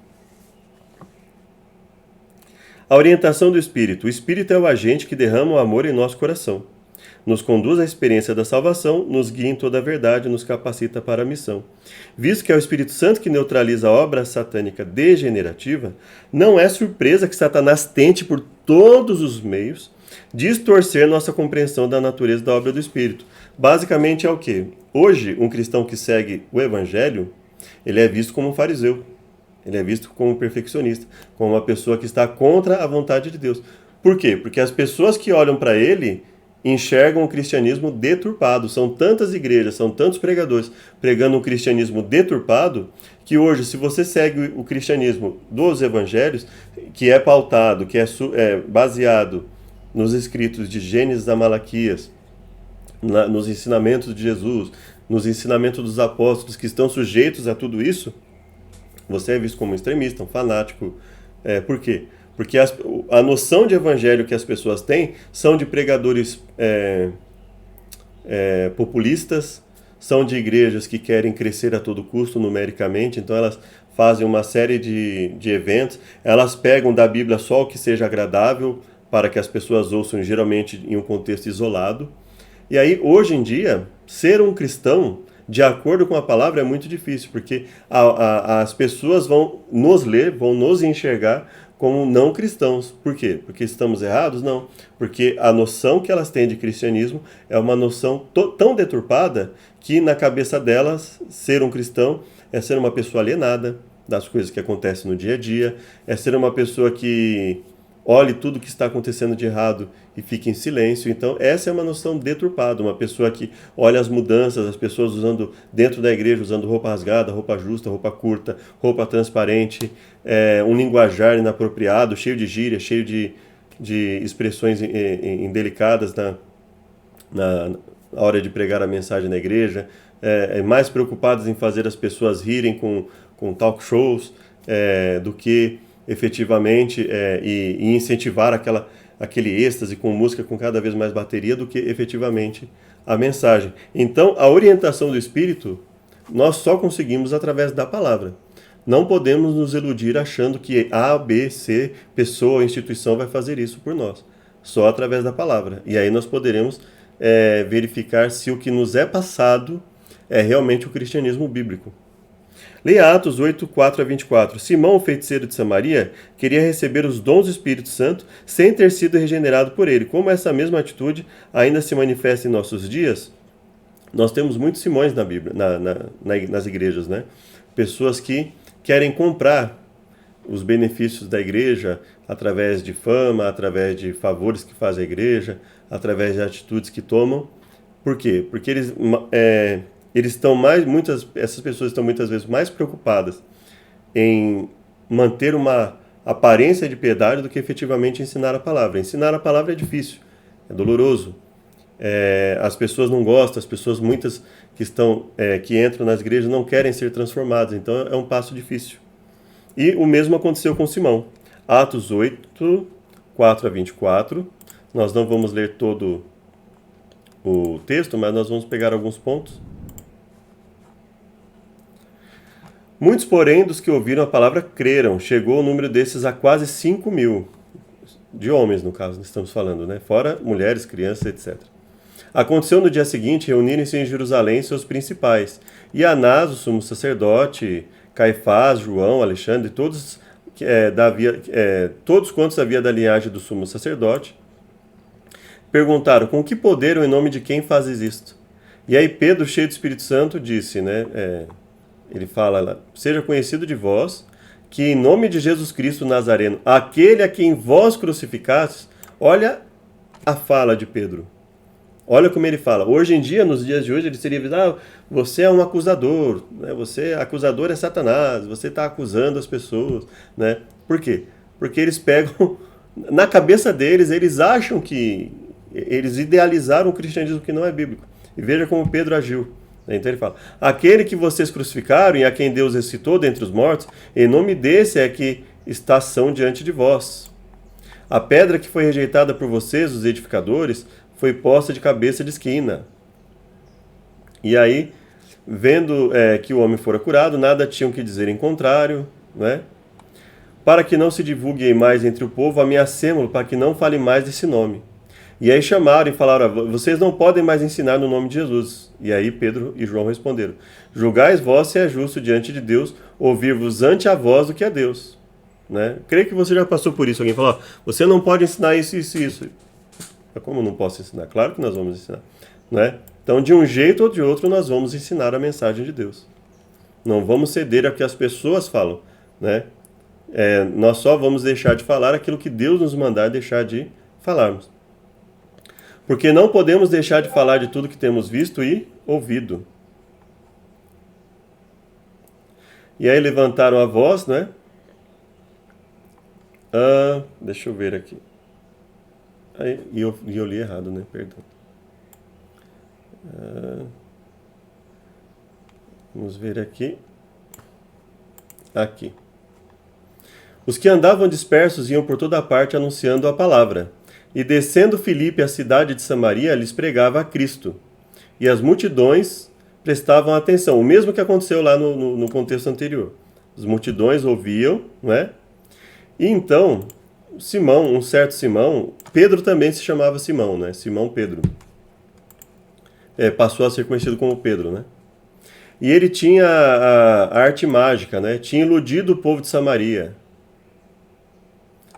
Speaker 1: A orientação do Espírito. O Espírito é o agente que derrama o amor em nosso coração, nos conduz à experiência da salvação, nos guia em toda a verdade e nos capacita para a missão. Visto que é o Espírito Santo que neutraliza a obra satânica degenerativa, não é surpresa que Satanás tente por todos os meios distorcer nossa compreensão da natureza da obra do Espírito. Basicamente é o quê? Hoje, um cristão que segue o Evangelho, ele é visto como um fariseu. Ele é visto como um perfeccionista, como uma pessoa que está contra a vontade de Deus. Por quê? Porque as pessoas que olham para ele enxergam o cristianismo deturpado. São tantas igrejas, são tantos pregadores pregando um cristianismo deturpado, que hoje, se você segue o cristianismo dos evangelhos, que é pautado, que é baseado nos escritos de Gênesis a Malaquias, nos ensinamentos de Jesus, nos ensinamentos dos apóstolos, que estão sujeitos a tudo isso, você é visto como um extremista, um fanático. Por quê? Porque a noção de evangelho que as pessoas têm são de pregadores populistas, são de igrejas que querem crescer a todo custo numericamente, então elas fazem uma série de eventos, elas pegam da Bíblia só o que seja agradável para que as pessoas ouçam, geralmente em um contexto isolado. E aí, hoje em dia, ser um cristão de acordo com a palavra é muito difícil, porque as pessoas vão nos ler, vão nos enxergar como não cristãos. Por quê? Porque estamos errados? Não. Porque a noção que elas têm de cristianismo é uma noção tão deturpada que na cabeça delas ser um cristão é ser uma pessoa alienada das coisas que acontecem no dia a dia, é ser uma pessoa que olhe tudo o que está acontecendo de errado e fique em silêncio. Então, essa é uma noção deturpada. Uma pessoa que olha as mudanças, as pessoas usando dentro da igreja, usando roupa rasgada, roupa justa, roupa curta, roupa transparente, um linguajar inapropriado, cheio de gíria, cheio de expressões indelicadas na hora de pregar a mensagem na igreja, mais preocupadas em fazer as pessoas rirem com talk shows do que efetivamente e incentivar aquele êxtase com música com cada vez mais bateria do que efetivamente a mensagem. Então, a orientação do Espírito nós só conseguimos através da palavra. Não podemos nos iludir achando que A, B, C, pessoa ou instituição vai fazer isso por nós. Só através da palavra. E aí nós poderemos verificar se o que nos é passado é realmente o cristianismo bíblico. Leia Atos 8, 4 a 24. Simão, o feiticeiro de Samaria, queria receber os dons do Espírito Santo sem ter sido regenerado por ele. Como essa mesma atitude ainda se manifesta em nossos dias, nós temos muitos Simões na Bíblia, nas igrejas, né? Pessoas que querem comprar os benefícios da igreja através de fama, através de favores que faz a igreja, através de atitudes que tomam. Por quê? Porque eles estão essas pessoas estão muitas vezes mais preocupadas em manter uma aparência de piedade do que efetivamente ensinar a palavra. Ensinar a palavra é difícil, é doloroso. As pessoas não gostam, as pessoas muitas que entram nas igrejas não querem ser transformadas, então é um passo difícil. E o mesmo aconteceu com Simão. Atos 8, 4 a 24. Nós não vamos ler todo o texto, mas nós vamos pegar alguns pontos. Muitos, porém, dos que ouviram a palavra creram. Chegou o número desses a quase 5.000. De homens, no caso, estamos falando, né? Fora mulheres, crianças, etc. Aconteceu no dia seguinte, reunirem-se em Jerusalém seus principais. E Anás, o sumo sacerdote, Caifás, João, Alexandre, todos quantos havia da linhagem do sumo sacerdote, perguntaram: com que poder ou em nome de quem fazes isto? E aí Pedro, cheio do Espírito Santo, disse, né? Ele fala lá: seja conhecido de vós que em nome de Jesus Cristo Nazareno, aquele a quem vós crucificastes. Olha a fala de Pedro. Olha como ele fala. Hoje em dia, nos dias de hoje, ele seria dizendo: você é um acusador, né? Acusador é Satanás, você está acusando as pessoas, né? Por quê? Porque eles pegam, na cabeça deles, eles acham que eles idealizaram o cristianismo que não é bíblico. E veja como Pedro agiu. Então ele fala: aquele que vocês crucificaram e a quem Deus ressuscitou dentre os mortos, em nome desse é que está são diante de vós. A pedra que foi rejeitada por vocês, os edificadores, foi posta de cabeça de esquina. E aí, vendo que o homem fora curado, nada tinham que dizer em contrário, né? Para que não se divulgue mais entre o povo, ameacemo-lo para que não fale mais desse nome. E aí chamaram e falaram: vocês não podem mais ensinar no nome de Jesus. E aí Pedro e João responderam: julgais vós se é justo diante de Deus ouvir-vos ante a vós do que a Deus. Né? Creio que você já passou por isso. Alguém falou: você não pode ensinar isso, isso e isso. Como não posso ensinar? Claro que nós vamos ensinar. Né? Então, de um jeito ou de outro, nós vamos ensinar a mensagem de Deus. Não vamos ceder ao que as pessoas falam. Né? Nós só vamos deixar de falar aquilo que Deus nos mandar deixar de falarmos. Porque não podemos deixar de falar de tudo que temos visto e ouvido. E aí levantaram a voz, né? Deixa eu ver aqui. E eu li errado, né? Perdão. Vamos ver aqui. Aqui. Os que andavam dispersos iam por toda parte anunciando a palavra. E descendo Filipe à cidade de Samaria, lhes pregava a Cristo. E as multidões prestavam atenção. O mesmo que aconteceu lá no contexto anterior. As multidões ouviam, não é? E então, Simão, um certo Simão, Pedro também se chamava Simão, né? Simão Pedro. Passou a ser conhecido como Pedro, né? E ele tinha a arte mágica, né? Tinha iludido o povo de Samaria,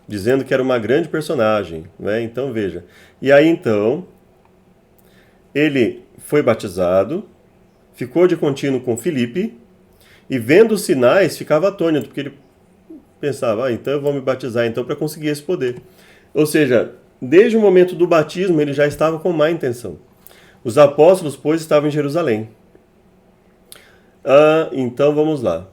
Speaker 1: dizendo que era uma grande personagem, né? Então veja. E aí então, ele foi batizado, ficou de contínuo com Filipe, e vendo os sinais, ficava atônito, porque ele pensava: então eu vou me batizar então para conseguir esse poder. Ou seja, desde o momento do batismo ele já estava com má intenção. Os apóstolos, pois, estavam em Jerusalém. Então vamos lá.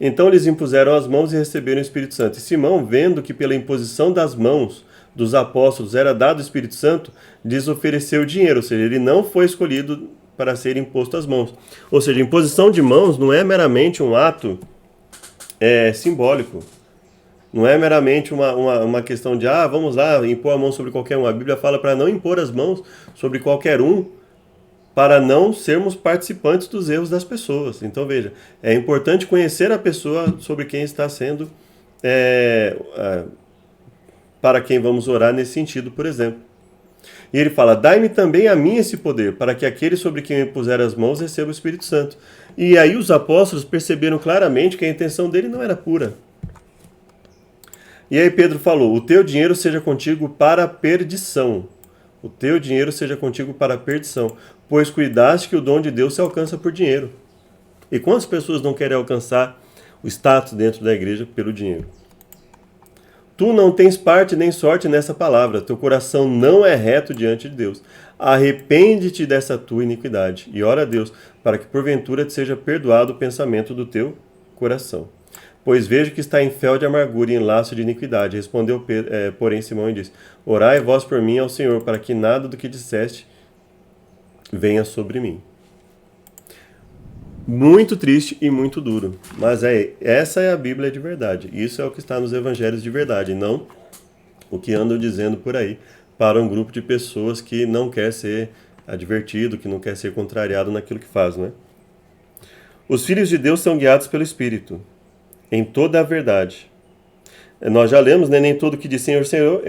Speaker 1: Então lhes impuseram as mãos e receberam o Espírito Santo. E Simão, vendo que pela imposição das mãos dos apóstolos era dado o Espírito Santo, lhes ofereceu dinheiro. Ou seja, ele não foi escolhido para ser imposto às mãos. Ou seja, a imposição de mãos não é meramente um ato simbólico. Não é meramente uma questão de vamos lá, impor a mão sobre qualquer um. A Bíblia fala para não impor as mãos sobre qualquer um, para não sermos participantes dos erros das pessoas. Então veja, é importante conhecer a pessoa sobre quem está sendo, para quem vamos orar nesse sentido, por exemplo. E ele fala: dai-me também a mim esse poder, para que aquele sobre quem eu puser as mãos receba o Espírito Santo. E aí os apóstolos perceberam claramente que a intenção dele não era pura. E aí Pedro falou: o teu dinheiro seja contigo para a perdição. O teu dinheiro seja contigo para a perdição, pois cuidaste que o dom de Deus se alcança por dinheiro. E quantas pessoas não querem alcançar o status dentro da igreja pelo dinheiro? Tu não tens parte nem sorte nessa palavra, teu coração não é reto diante de Deus. Arrepende-te dessa tua iniquidade e ora a Deus, para que porventura te seja perdoado o pensamento do teu coração. Pois vejo que está em fel de amargura e em laço de iniquidade. Respondeu, porém, Simão e disse: orai vós por mim ao Senhor, para que nada do que disseste venha sobre mim. Muito triste e muito duro. Mas essa é a Bíblia de verdade. Isso é o que está nos evangelhos de verdade, não o que andam dizendo por aí para um grupo de pessoas que não quer ser advertido, que não quer ser contrariado naquilo que faz, né? Os filhos de Deus são guiados pelo Espírito, em toda a verdade. Nós já lemos, né? Nem todo que diz Senhor, Senhor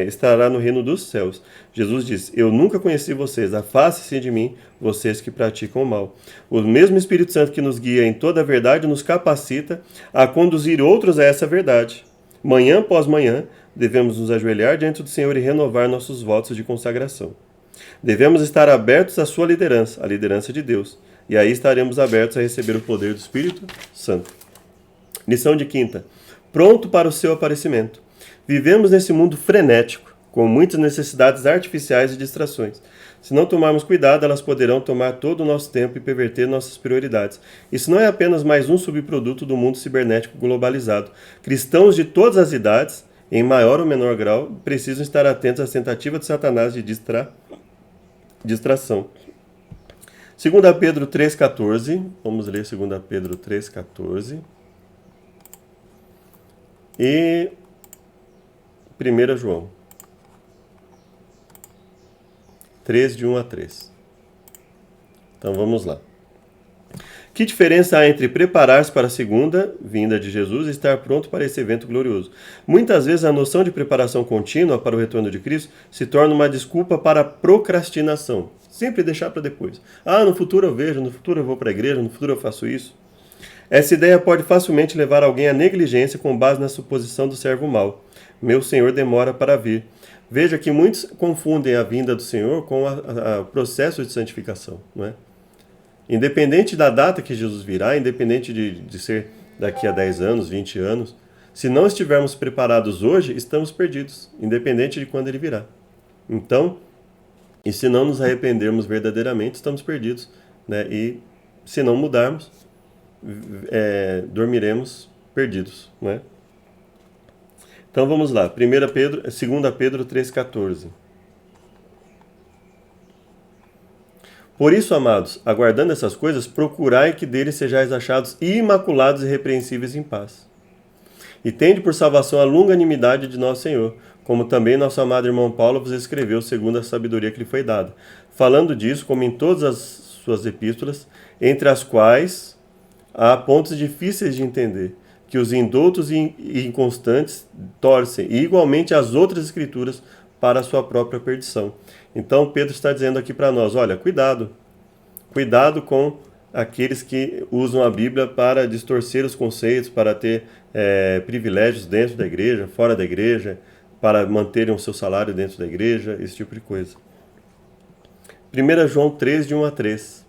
Speaker 1: estará no reino dos céus. Jesus diz, eu nunca conheci vocês, afaste-se de mim, vocês que praticam o mal. O mesmo Espírito Santo que nos guia em toda a verdade nos capacita a conduzir outros a essa verdade. Manhã após manhã, devemos nos ajoelhar diante do Senhor e renovar nossos votos de consagração. Devemos estar abertos à sua liderança, a liderança de Deus, e aí estaremos abertos a receber o poder do Espírito Santo. Lição de quinta. Pronto para o seu aparecimento. Vivemos nesse mundo frenético, com muitas necessidades artificiais e distrações. Se não tomarmos cuidado, elas poderão tomar todo o nosso tempo e perverter nossas prioridades. Isso não é apenas mais um subproduto do mundo cibernético globalizado. Cristãos de todas as idades, em maior ou menor grau, precisam estar atentos às tentativas de Satanás de distração. 2 Pedro 3,14. Vamos ler 2 Pedro 3,14. E 1 João 3, de 1 a 3. Então vamos lá. Que diferença há entre preparar-se para a segunda vinda de Jesus e estar pronto para esse evento glorioso? Muitas vezes a noção de preparação contínua para o retorno de Cristo se torna uma desculpa para a procrastinação. Sempre deixar para depois. No futuro eu vejo, no futuro eu vou para a igreja, no futuro eu faço isso. Essa ideia pode facilmente levar alguém à negligência com base na suposição do servo mau. Meu Senhor demora para vir. Veja que muitos confundem a vinda do Senhor com o processo de santificação, não é? Independente da data que Jesus virá, independente de ser daqui a 10 anos, 20 anos, se não estivermos preparados hoje, estamos perdidos, independente de quando ele virá. Então, e se não nos arrependermos verdadeiramente, estamos perdidos, né? E se não mudarmos, dormiremos perdidos, né? Então vamos lá, 2 Pedro 3,14. Por isso, amados, aguardando essas coisas, procurai que deles sejais achados imaculados e irrepreensíveis em paz. E tende por salvação a longanimidade de nosso Senhor, como também nosso amado irmão Paulo vos escreveu segundo a sabedoria que lhe foi dada, falando disso, como em todas as suas epístolas, entre as quais há pontos difíceis de entender, que os indoutos e inconstantes torcem, e igualmente as outras escrituras, para a sua própria perdição. Então Pedro está dizendo aqui para nós, olha, cuidado com aqueles que usam a Bíblia para distorcer os conceitos, para ter privilégios dentro da igreja, fora da igreja, para manterem o seu salário dentro da igreja, esse tipo de coisa. 1 João 3, de 1 a 3.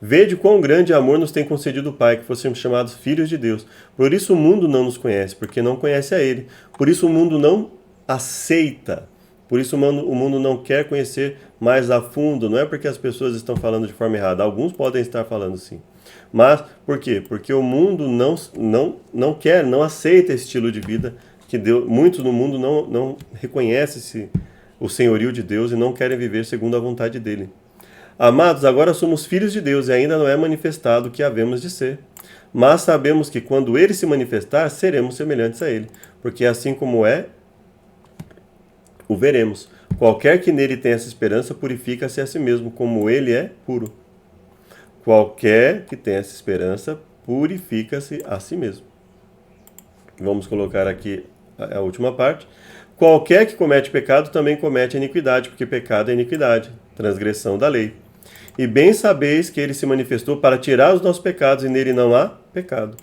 Speaker 1: Vede quão grande amor nos tem concedido o Pai, que fossemos chamados filhos de Deus. Por isso o mundo não nos conhece, porque não conhece a Ele. Por isso o mundo não aceita. Por isso o mundo não quer conhecer mais a fundo. Não é porque as pessoas estão falando de forma errada. Alguns podem estar falando sim. Mas, por quê? Porque o mundo não quer, não aceita esse estilo de vida que Deus, muitos no mundo não reconhecem o senhorio de Deus e não querem viver segundo a vontade dele. Amados, agora somos filhos de Deus e ainda não é manifestado o que havemos de ser. Mas sabemos que quando ele se manifestar, seremos semelhantes a ele, porque assim como é, o veremos. Qualquer que nele tenha essa esperança, purifica-se a si mesmo, como ele é puro. Qualquer que tenha essa esperança, purifica-se a si mesmo. Vamos colocar aqui a última parte. Qualquer que comete pecado também comete iniquidade, porque pecado é iniquidade, transgressão da lei. E bem sabeis que ele se manifestou para tirar os nossos pecados, e nele não há pecado.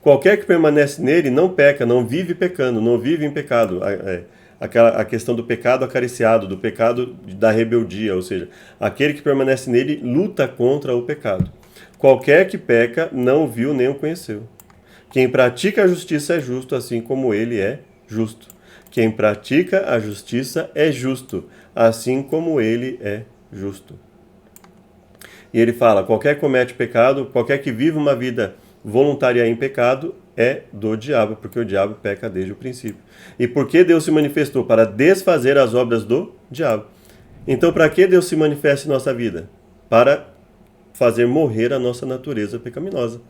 Speaker 1: Qualquer que permanece nele não peca, não vive pecando, não vive em pecado. A questão do pecado acariciado, do pecado da rebeldia, ou seja, aquele que permanece nele luta contra o pecado. Qualquer que peca não o viu nem o conheceu. Quem pratica a justiça é justo, assim como ele é justo. Quem pratica a justiça é justo, assim como ele é justo. E ele fala, qualquer que comete pecado, qualquer que vive uma vida voluntária em pecado, é do diabo, porque o diabo peca desde o princípio. E por que Deus se manifestou? Para desfazer as obras do diabo. Então, para que Deus se manifesta em nossa vida? Para fazer morrer a nossa natureza pecaminosa.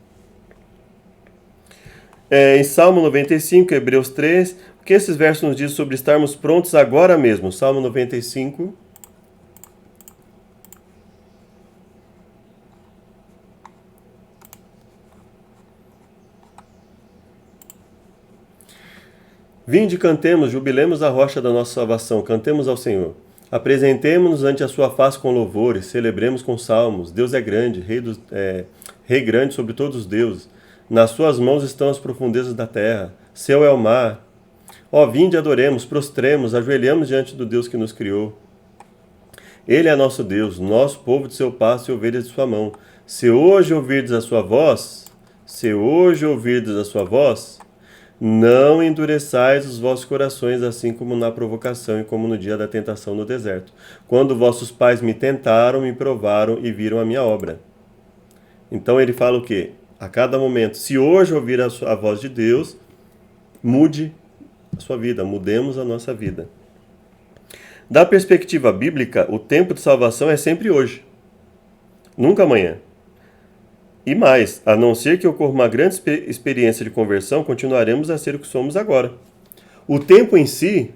Speaker 1: Em Salmo 95, Hebreus 3, O que esses versos nos dizem sobre estarmos prontos agora mesmo? Salmo 95. Vinde, cantemos, jubilemos a rocha da nossa salvação, cantemos ao Senhor. Apresentemo-nos ante a sua face com louvores, celebremos com salmos. Deus é grande, Rei grande sobre todos os deuses. Nas suas mãos estão as profundezas da terra, céu é o mar. Ó, vinde, adoremos, prostremos, ajoelhamos diante do Deus que nos criou. Ele é nosso Deus, nosso povo de seu pasto e ovelhas de sua mão. Se hoje ouvirdes a sua voz, não endureçais os vossos corações, assim como na provocação e como no dia da tentação no deserto, quando vossos pais me tentaram, me provaram e viram a minha obra. Então ele fala o quê? A cada momento, se hoje ouvir a voz de Deus, mude a sua vida, mudemos a nossa vida. Da perspectiva bíblica, o tempo de salvação é sempre hoje, nunca amanhã. E mais, a não ser que ocorra uma grande experiência de conversão, continuaremos a ser o que somos agora. O tempo em si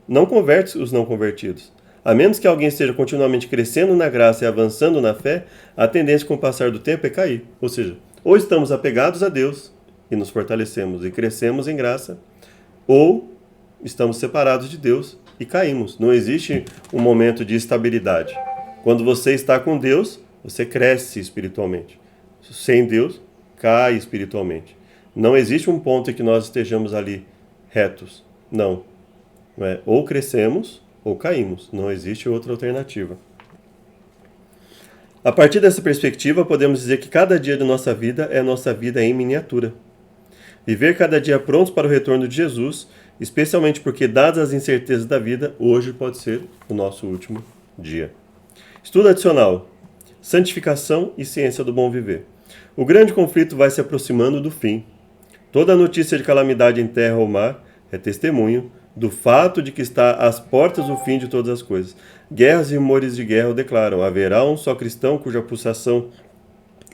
Speaker 1: não converte os não convertidos. A menos que alguém esteja continuamente crescendo na graça e avançando na fé, a tendência com o passar do tempo é cair. Ou seja, ou estamos apegados a Deus e nos fortalecemos e crescemos em graça, ou estamos separados de Deus e caímos. Não existe um momento de estabilidade. Quando você está com Deus, você cresce espiritualmente. Sem Deus, cai espiritualmente. Não existe um ponto em que nós estejamos ali retos. Não. Ou crescemos ou caímos. Não existe outra alternativa. A partir dessa perspectiva, podemos dizer que cada dia de nossa vida é nossa vida em miniatura. Viver cada dia prontos para o retorno de Jesus, especialmente porque, dadas as incertezas da vida, hoje pode ser o nosso último dia. Estudo adicional: santificação e ciência do bom viver. O grande conflito vai se aproximando do fim. Toda notícia de calamidade em terra ou mar é testemunho do fato de que está às portas o fim de todas as coisas. Guerras e rumores de guerra o declaram. Haverá um só cristão cuja pulsação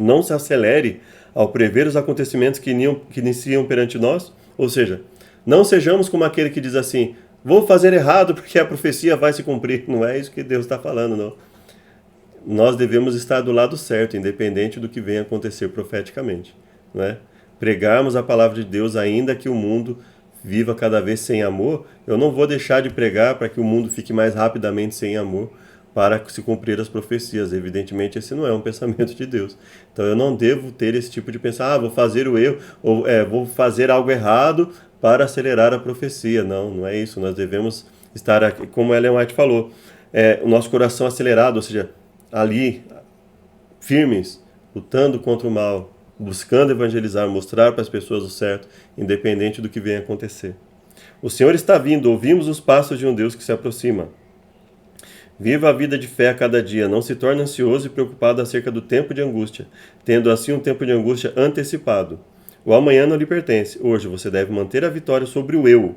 Speaker 1: não se acelere ao prever os acontecimentos que iniciam perante nós? Ou seja, não sejamos como aquele que diz assim: vou fazer errado porque a profecia vai se cumprir. Não é isso que Deus está falando, não. Nós devemos estar do lado certo, independente do que venha acontecer profeticamente. Não é? Pregarmos a palavra de Deus, ainda que o mundo viva cada vez sem amor. Eu não vou deixar de pregar para que o mundo fique mais rapidamente sem amor, para se cumprir as profecias. Evidentemente, esse não é um pensamento de Deus. Então, eu não devo ter esse tipo de pensar: vou fazer o erro, ou vou fazer algo errado para acelerar a profecia. Não, não é isso. Nós devemos estar aqui, como Ellen White falou, o nosso coração acelerado, ou seja, ali, firmes, lutando contra o mal, buscando evangelizar, mostrar para as pessoas o certo, independente do que venha acontecer. O Senhor está vindo, ouvimos os passos de um Deus que se aproxima. Viva a vida de fé a cada dia, não se torne ansioso e preocupado acerca do tempo de angústia, tendo assim um tempo de angústia antecipado. O amanhã não lhe pertence. Hoje você deve manter a vitória sobre o eu.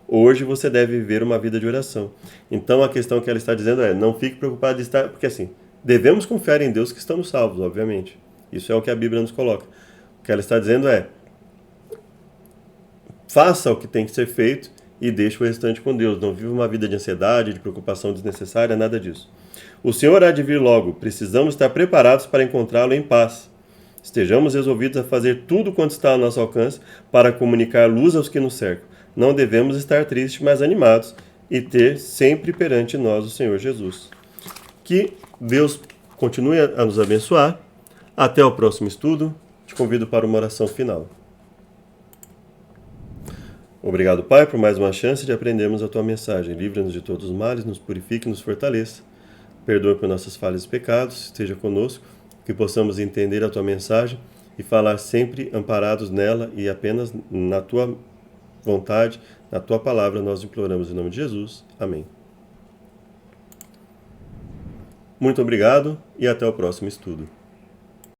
Speaker 1: Hoje você deve viver uma vida de oração. Então a questão que ela está dizendo é: não fique preocupado de estar... Porque assim, devemos confiar em Deus que estamos salvos, obviamente. Isso é o que a Bíblia nos coloca. O que ela está dizendo é: faça o que tem que ser feito e deixe o restante com Deus. Não viva uma vida de ansiedade, de preocupação desnecessária, nada disso. O Senhor há de vir logo. Precisamos estar preparados para encontrá-lo em paz. Estejamos resolvidos a fazer tudo quanto está ao nosso alcance para comunicar luz aos que nos cercam. Não devemos estar tristes, mas animados, e ter sempre perante nós o Senhor Jesus. Que Deus continue a nos abençoar. Até o próximo estudo. Te convido para uma oração final. Obrigado, Pai, por mais uma chance de aprendermos a Tua mensagem. Livra-nos de todos os males, nos purifique e nos fortaleça. Perdoa por nossas falhas e pecados, esteja conosco, que possamos entender a Tua mensagem e falar sempre amparados nela e apenas na Tua vontade, na Tua palavra. Nós imploramos em nome de Jesus. Amém. Muito obrigado e até o próximo estudo.